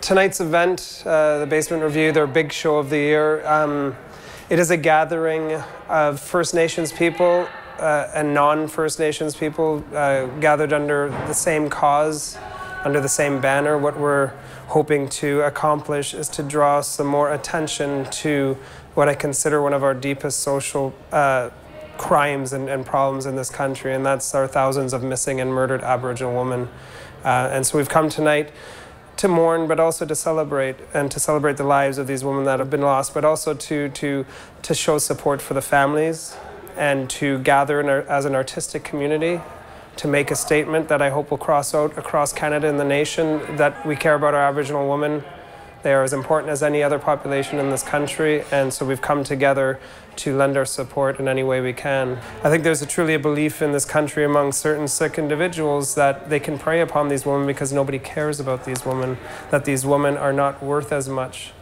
Tonight's event, the Basement Revue, their big show of the year, it is a gathering of First Nations people and non-First Nations people gathered under the same cause, under the same banner. What we're hoping to accomplish is to draw some more attention to what I consider one of our deepest social crimes and problems in this country, and that's our thousands of missing and murdered Aboriginal women. And so we've come tonight to mourn, but also to celebrate, and to celebrate the lives of these women that have been lost, but also to show support for the families, and to gather as an artistic community to make a statement that I hope will cross out across Canada and the nation, that we care about our Aboriginal women. They are as important as any other population in this country, and so we've come together to lend our support in any way we can. I think there's truly a belief in this country among certain sick individuals that they can prey upon these women because nobody cares about these women, that these women are not worth as much.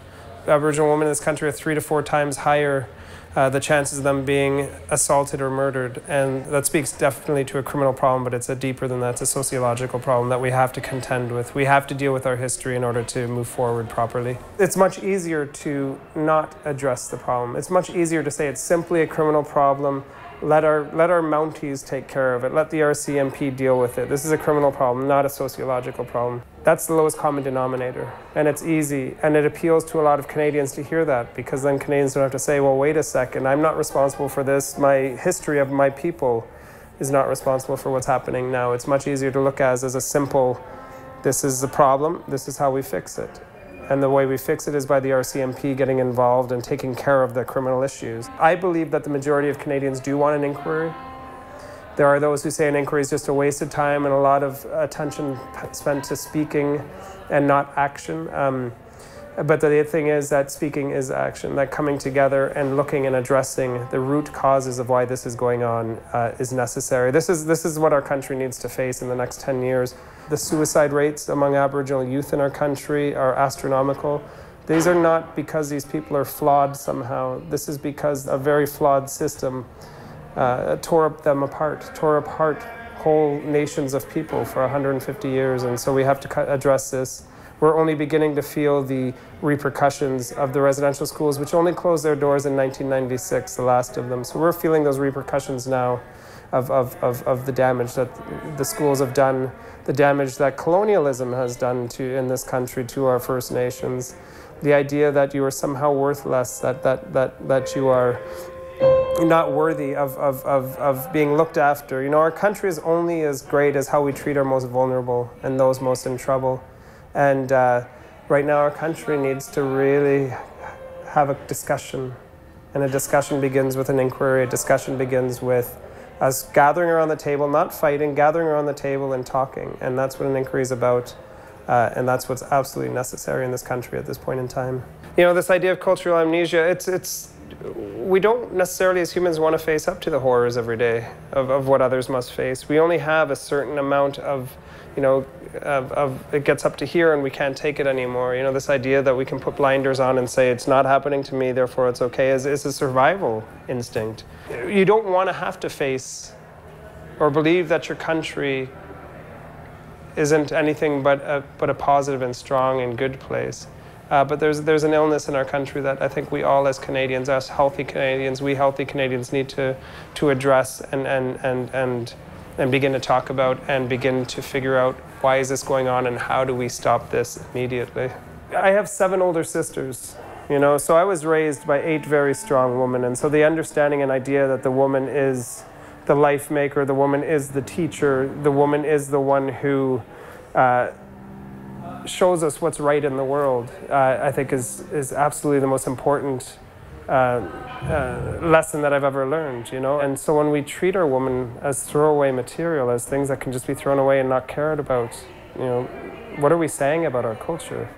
Aboriginal women in this country are 3 to 4 times higher the chances of them being assaulted or murdered, and that speaks definitely to a criminal problem, but it's deeper than that. It's a sociological problem that we have to contend with. We have to deal with our history in order to move forward properly. It's much easier to not address the problem. It's much easier to say it's simply a criminal problem. Let our Mounties take care of it. Let the RCMP deal with it. This is a criminal problem, not a sociological problem. That's the lowest common denominator, and it's easy, and it appeals to a lot of Canadians to hear that, because then Canadians don't have to say, well, wait a second, I'm not responsible for this. My history of my people is not responsible for what's happening now. It's much easier to look as a simple, this is the problem, this is how we fix it. And the way we fix it is by the RCMP getting involved and taking care of the criminal issues. I believe that the majority of Canadians do want an inquiry. There are those who say an inquiry is just a waste of time and a lot of attention spent to speaking and not action. But the thing is that speaking is action, that coming together and looking and addressing the root causes of why this is going on is necessary. This is what our country needs to face in the next 10 years. The suicide rates among Aboriginal youth in our country are astronomical. These are not because these people are flawed somehow. This is because a very flawed system tore them apart, tore apart whole nations of people for 150 years, and so we have to address this. We're only beginning to feel the repercussions of the residential schools, which only closed their doors in 1996, the last of them. So we're feeling those repercussions now of the damage that the schools have done, the damage that colonialism has done in this country to our First Nations. The idea that you are somehow worthless, that you are not worthy of being looked after. You know, our country is only as great as how we treat our most vulnerable and those most in trouble. And right now our country needs to really have a discussion. And a discussion begins with an inquiry. A discussion begins with us gathering around the table, not fighting, gathering around the table and talking. And that's what an inquiry is about. And that's what's absolutely necessary in this country at this point in time. You know, this idea of cultural amnesia, we don't necessarily as humans want to face up to the horrors every day of what others must face. We only have a certain amount of, you know, it gets up to here and we can't take it anymore. You know, this idea that we can put blinders on and say it's not happening to me, therefore it's okay, is a survival instinct. You don't want to have to face or believe that your country isn't anything but a positive and strong and good place. But there's an illness in our country that I think we all as Canadians, us healthy Canadians, we healthy Canadians need to address and begin to talk about and begin to figure out why is this going on and how do we stop this immediately. I have 7 older sisters, you know, so I was raised by 8 very strong women, and so the understanding and idea that the woman is the life maker, the woman is the teacher, the woman is the one who shows us what's right in the world, I think is absolutely the most important lesson that I've ever learned, you know. And so when we treat our women as throwaway material, as things that can just be thrown away and not cared about, you know, what are we saying about our culture?